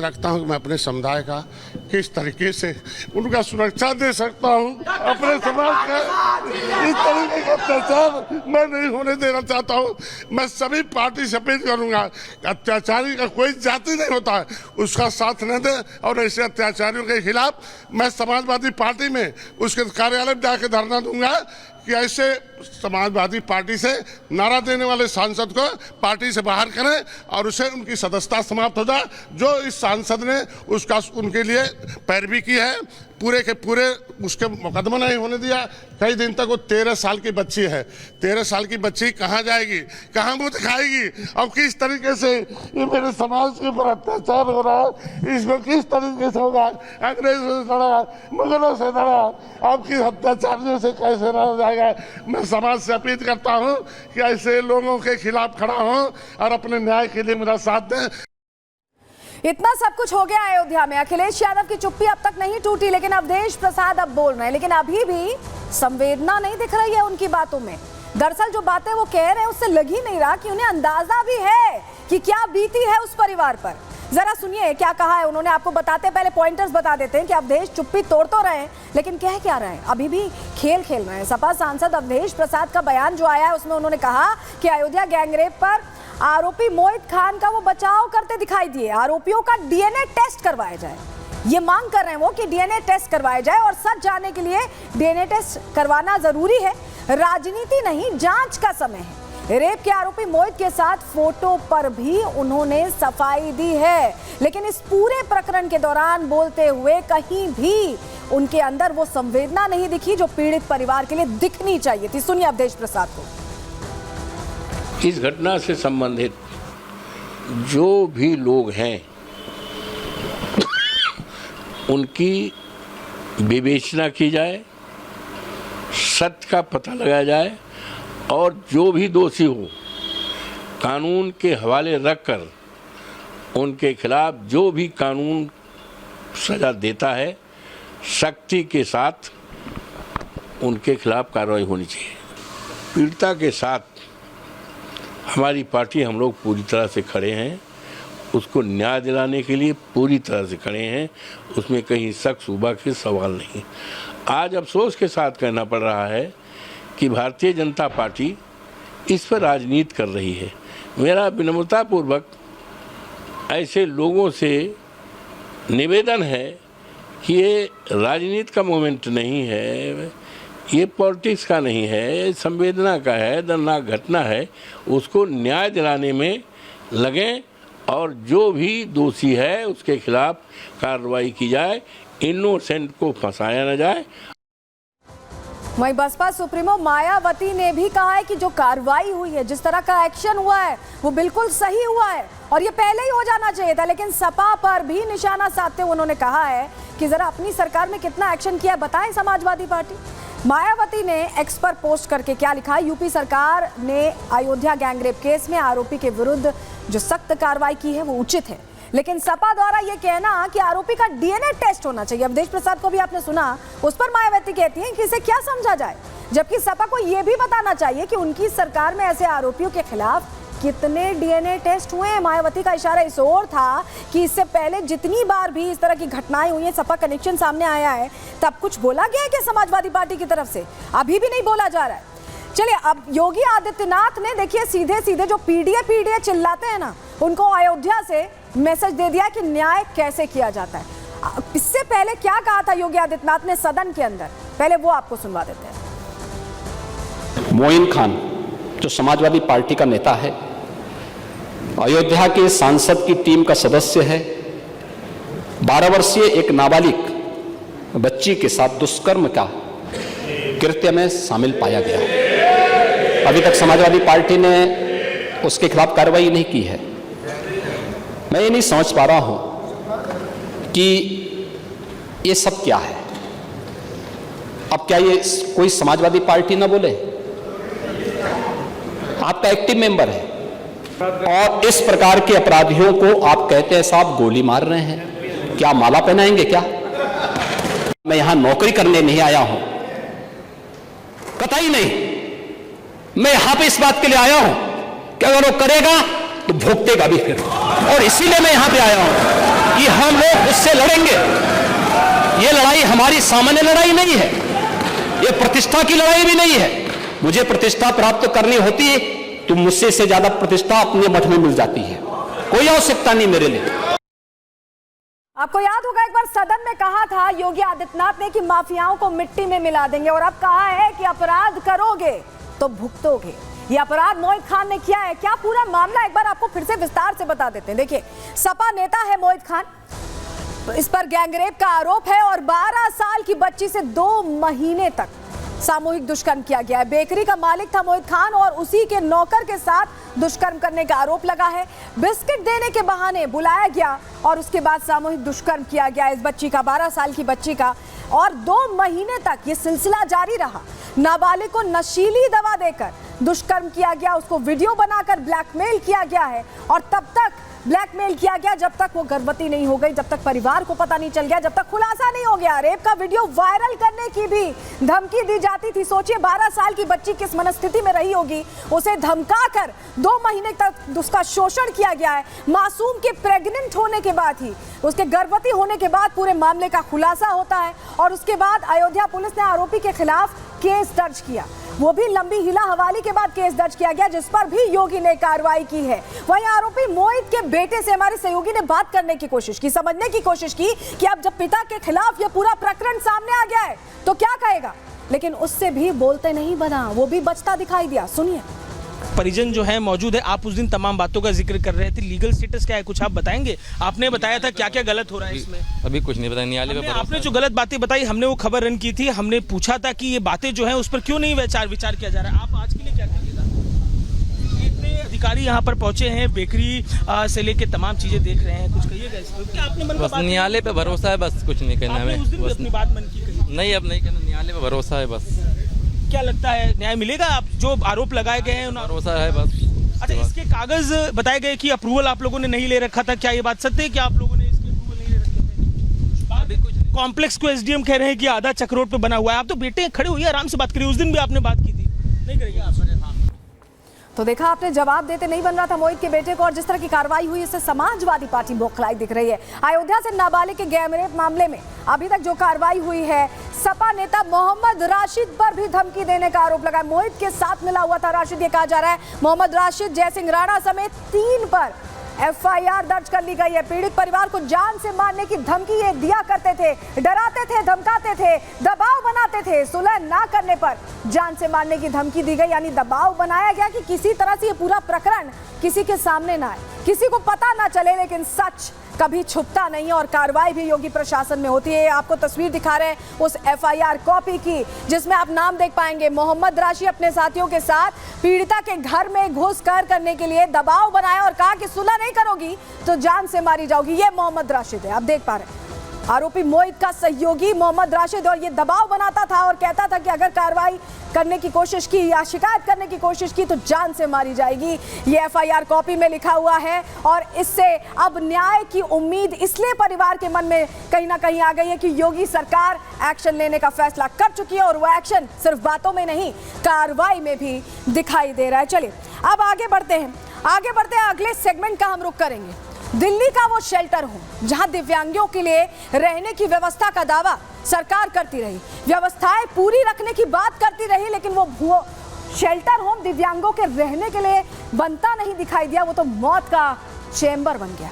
रखता हूं कि मैं अपने समुदाय का किस तरीके से उनका सुरक्षा दे सकता हूं। अपने समाज का इस तरीके का अत्याचार मैं नहीं होने देना चाहता हूं। मैं सभी पार्टी से अपील करूंगा, अत्याचारी का कोई जाति नहीं होता है, उसका साथ न दे। और ऐसे अत्याचारियों के खिलाफ मैं समाजवादी पार्टी में उसके कार्यालय में जाकर धरना दूंगा कि ऐसे समाजवादी पार्टी से नारा देने वाले सांसद को पार्टी से बाहर करें और उसे उनकी सदस्यता समाप्त हो जाए। जो इस सांसद ने उसका उनके लिए पैरवी की है, पूरे के पूरे उसके मुकदमा नहीं होने दिया। कई दिन तक वो 13 साल की बच्ची है, 13 साल की बच्ची कहाँ जाएगी, कहाँ मुँह दिखाएगी? और किस तरीके से ये मेरे समाज के ऊपर अत्याचार हो रहा है, इसको किस तरीके से होगा? अंग्रेजों से लड़ा, मुगलों से लड़ा, आपकी अत्याचारियों से कैसे लड़ा जाएगा? मैं समाज से अपील करता हूँ कि ऐसे लोगों के खिलाफ खड़ा हूँ और अपने न्याय के लिए मेरा साथ दें। इतना सब कुछ हो गया अयोध्या में, अखिलेश यादव की चुप्पी अब तक नहीं टूटी, लेकिन अवधेश प्रसाद अब बोल रहे हैं, लेकिन अभी भी संवेदना नहीं दिख रही है उनकी बातों में। दरअसल जो बातें वो कह रहे हैं उससे लग ही नहीं रहा कि उन्हें अंदाजा भी है कि क्या बीती है उस परिवार पर। जरा सुनिए क्या कहा है उन्होंने, आपको बताते हैं, पहले पॉइंटर्स बता देते हैं कि अवधेश चुप्पी तोड़ तो रहे हैं लेकिन कह क्या रहे हैं, अभी भी खेल खेल रहे हैं। सपा सांसद अवधेश प्रसाद का बयान जो आया है उसमें उन्होंने कहा कि अयोध्या गैंगरेप पर आरोपी मोहित खान का वो बचाव करते दिखाई दिए, आरोपियों का डीएनए टेस्ट करवाया जाए। ये मांग कर रहे हैं वो कि डीएनए टेस्ट करवाया जाए और सच जानने के लिए डीएनए टेस्ट करवाना जरूरी है, राजनीति नहीं जांच का समय है। रेप के आरोपी मोहित के साथ फोटो पर भी उन्होंने सफाई दी है, लेकिन इस पूरे प्रकरण के दौरान बोलते हुए कहीं भी उनके अंदर वो संवेदना नहीं दिखी जो पीड़ित परिवार के लिए दिखनी चाहिए थी। सुनिए अवधेश प्रसाद को। इस घटना से संबंधित जो भी लोग हैं उनकी विवेचना की जाए, सत्य का पता लगाया जाए और जो भी दोषी हो कानून के हवाले रखकर उनके खिलाफ जो भी कानून सजा देता है सख्ती के साथ उनके खिलाफ कार्रवाई होनी चाहिए। पीड़िता के साथ हमारी पार्टी, हम लोग पूरी तरह से खड़े हैं, उसको न्याय दिलाने के लिए पूरी तरह से खड़े हैं, उसमें कहीं शक शुबा के सवाल नहीं। आज अफसोस के साथ कहना पड़ रहा है कि भारतीय जनता पार्टी इस पर राजनीति कर रही है। मेरा विनम्रतापूर्वक ऐसे लोगों से निवेदन है कि ये राजनीति का मोमेंट नहीं है, ये पॉलिटिक्स का नहीं है, संवेदना का है, दर्दनाक घटना है, उसको न्याय दिलाने में लगें और जो भी दोषी है उसके खिलाफ कार्रवाई की जाए, इनोसेंट को फंसाया न जाए। वहीं बसपा सुप्रीमो मायावती ने भी कहा है कि जो कार्रवाई हुई है, जिस तरह का एक्शन हुआ है वो बिल्कुल सही हुआ है और ये पहले ही हो जाना चाहिए था, लेकिन सपा पर भी निशाना साधते हुए उन्होंने कहा है कि जरा अपनी सरकार में कितना एक्शन किया बताएं समाजवादी पार्टी। मायावती ने एक्स पर पोस्ट करके क्या लिखा, यूपी सरकार ने अयोध्या गैंगरेप केस में आरोपी के विरुद्ध जो सख्त कार्रवाई की है वो उचित है, लेकिन सपा द्वारा ये कहना कि आरोपी का डीएनए टेस्ट होना चाहिए, अवधेश प्रसाद को भी आपने सुना, उस पर मायावती कहती हैं कि इसे क्या समझा जाए, जबकि सपा को यह भी बताना चाहिए कि उनकी सरकार में ऐसे आरोपियों के खिलाफ कितने डीएनए टेस्ट हुए हैं। मायावती का इशारा इस ओर था कि इससे पहले जितनी बार भी इस तरह की घटनाएं हुई हैं, सपा कनेक्शन सामने आया है, तब कुछ बोला गया है क्या समाजवादी पार्टी की तरफ से? अभी भी नहीं बोला जा रहा है। चलिए, अब योगी आदित्यनाथ ने देखिए सीधे सीधे जो पीडीए चिल्लाते हैं ना, उनको अयोध्या से मैसेज दे दिया कि न्याय कैसे किया जाता है। इससे पहले क्या कहा था योगी आदित्यनाथ ने सदन के अंदर, पहले वो आपको सुनवा देते हैं। मोइन खान जो समाजवादी पार्टी का नेता है, अयोध्या के सांसद की टीम का सदस्य है, 12 वर्षीय एक नाबालिग बच्ची के साथ दुष्कर्म का कृत्य में शामिल पाया गया। अभी तक समाजवादी पार्टी ने उसके खिलाफ कार्रवाई नहीं की है। मैं ये नहीं समझ पा रहा हूं कि ये सब क्या है। अब क्या ये कोई समाजवादी पार्टी ना बोले? आपका एक्टिव मेंबर है और इस प्रकार के अपराधियों को आप कहते हैं साहब गोली मार रहे हैं, क्या माला पहनाएंगे क्या? मैं यहां नौकरी करने नहीं आया हूं, कतई नहीं। मैं यहां पे इस बात के लिए आया हूं कि अगर वो करेगा तो भुगतेगा भी फिर, और इसीलिए मैं यहां पे आया हूं। कि हम लोग उससे लड़ेंगे। ये लड़ाई हमारी सामान्य लड़ाई नहीं है, ये प्रतिष्ठा की लड़ाई भी नहीं है। मुझे प्रतिष्ठा प्राप्त करनी होती है तो मुझसे से ज्यादा प्रतिष्ठा अपने मठ में मिल जाती है, कोई आवश्यकता नहीं मेरे लिए। आपको याद होगा एक बार सदन में कहा था योगी आदित्यनाथ ने कि माफियाओं को मिट्टी में मिला देंगे, और अब कहा है कि अपराध करोगे तो भुगतोगे। ये अपराध मोहित खान ने किया है। क्या पूरा मामला एक बार आपको फिर से विस्तार से बता देते हैं। देखिए, सपा नेता है मोहित खान, इस पर गैंगरेप का आरोप है और 12 साल की बच्ची से 2 महीने तक सामूहिक दुष्कर्म किया गया है। बेकरी का मालिक था मोहित खान और उसी के नौकर के साथ दुष्कर्म करने का आरोप लगा है। बिस्किट देने के बहाने बुलाया गया और उसके बाद सामूहिक दुष्कर्म किया गया इस बच्ची का, 12 साल की बच्ची का, और 2 महीने तक ये सिलसिला जारी रहा। नाबालिग को नशीली दवा देकर दुष्कर्म किया गया, उसको वीडियो बनाकर ब्लैकमेल किया गया है और तब तक ब्लैकमेल किया गया जब तक वो गर्भवती नहीं हो गई, जब तक परिवार को पता नहीं चल गया, जब तक खुलासा नहीं हो गया। रेप का वीडियो वायरल करने की भी धमकी दी जाती थी। सोचिए 12 साल की बच्ची किस मनस्थिति में रही होगी, उसे धमकाकर 2 महीने तक उसका शोषण किया गया है। मासूम के प्रेग्नेंट होने के बाद ही, उसके गर्भवती होने के बाद पूरे मामले का खुलासा होता है और उसके बाद अयोध्या पुलिस ने आरोपी के खिलाफ केस दर्ज किया, वो भी लंबी हिला हवाली के बाद केस दर्ज किया गया जिस पर भी योगी ने कार्रवाई की है। वहीं आरोपी मोहित के बेटे से हमारे सहयोगी ने बात करने की कोशिश की, समझने की कोशिश की कि अब जब पिता के खिलाफ ये पूरा प्रकरण सामने आ गया है तो क्या कहेगा, लेकिन उससे भी बोलते नहीं बना, वो भी बचता दिखाई दिया। सुनिए। परिजन जो है मौजूद है, आप उस दिन तमाम बातों का जिक्र कर रहे थे, लीगल स्टेटस क्या है कुछ आप बताएंगे? आपने बताया था क्या क्या गलत हो रहा है इसमें? अभी कुछ नहीं बताया, न्यायालय पे आपने जो गलत बातें बताई, हमने वो खबर रन की थी, हमने पूछा था कि ये बातें जो है उस पर क्यों नहीं विचार किया जा रहा है। आप आज के लिए क्या कहिएगा? इतने अधिकारी यहाँ पर पहुंचे हैं, बेकरी से लेके तमाम चीजें देख रहे हैं, कुछ कहिएगा इस पर? क्या आपने बस न्यायालय पे भरोसा है, बस कुछ नहीं कहना है। उस दिन भी अपनी बात मन की कही? नहीं, अब नहीं कहना, न्यायालय पे भरोसा है बस। क्या लगता है न्याय मिलेगा? आप जो आरोप लगाए गए हैं भरोसा है बस। अच्छा, इसके कागज बताए गए कि अप्रूवल आप लोगों ने नहीं ले रखा था, क्या ये बात सत्य है कि आप लोगों ने इसके अप्रूवल नहीं ले रखे थे? अभी कुछ कॉम्प्लेक्स को एसडीएम कह रहे हैं कि आधा चक रोड पे बना हुआ है। आप तो बेटे खड़े हुए आराम से बात करिए, उस दिन भी आपने बात की थी, नहीं करेंगे आप? तो देखा आपने, जवाब देते नहीं बन रहा था मोहित के बेटे को, और जिस तरह की कार्रवाई हुई इससे समाजवादी पार्टी बौखलाई दिख रही है। अयोध्या से नाबालिग के गैंगरेप मामले में अभी तक जो कार्रवाई हुई है, सपा नेता मोहम्मद राशिद पर भी धमकी देने का आरोप लगा। मोहित के साथ मिला हुआ था राशिद, ये कहा जा रहा है। मोहम्मद राशिद, जयसिंह राणा समेत 3 पर एफआईआर दर्ज कर ली गई है। पीड़ित परिवार को जान से मारने की धमकी ये दिया करते थे, डराते थे, धमकाते थे, दबाव बनाते थे। सुलह ना करने पर जान से मारने की धमकी दी गई, यानी दबाव बनाया गया कि किसी तरह से ये पूरा प्रकरण किसी के सामने ना आए, किसी को पता ना चले। लेकिन सच कभी छुपता नहीं है और कार्रवाई भी योगी प्रशासन में होती है। आपको तस्वीर दिखा रहे हैं उस एफआईआर कॉपी की, जिसमें आप नाम देख पाएंगे। मोहम्मद राशि अपने साथियों के साथ पीड़िता के घर में घुस कर करने के लिए दबाव बनाया और कहा कि सुलह नहीं करोगी तो जान से मारी जाओगी। ये मोहम्मद राशिद है, आप देख पा रहे हैं, आरोपी मोहित का सहयोगी मोहम्मद राशिद, और ये दबाव बनाता था और कहता था कि अगर कार्रवाई करने की कोशिश की या शिकायत करने की कोशिश की तो जान से मारी जाएगी। ये एफआईआर कॉपी में लिखा हुआ है और इससे अब न्याय की उम्मीद इसलिए परिवार के मन में कहीं ना कहीं आ गई है कि योगी सरकार एक्शन लेने का फैसला कर चुकी है और वो एक्शन सिर्फ बातों में नहीं, कार्रवाई में भी दिखाई दे रहा है। चलिए अब आगे बढ़ते हैं, अगले सेगमेंट का हम रुख करेंगे। दिल्ली का वो शेल्टर होम जहां दिव्यांगों के लिए रहने की व्यवस्था का दावा सरकार करती रही, व्यवस्थाएं पूरी रखने की बात करती रही, लेकिन वो शेल्टर होम दिव्यांगों के रहने के लिए बनता नहीं दिखाई दिया, वो तो मौत का चैम्बर बन गया।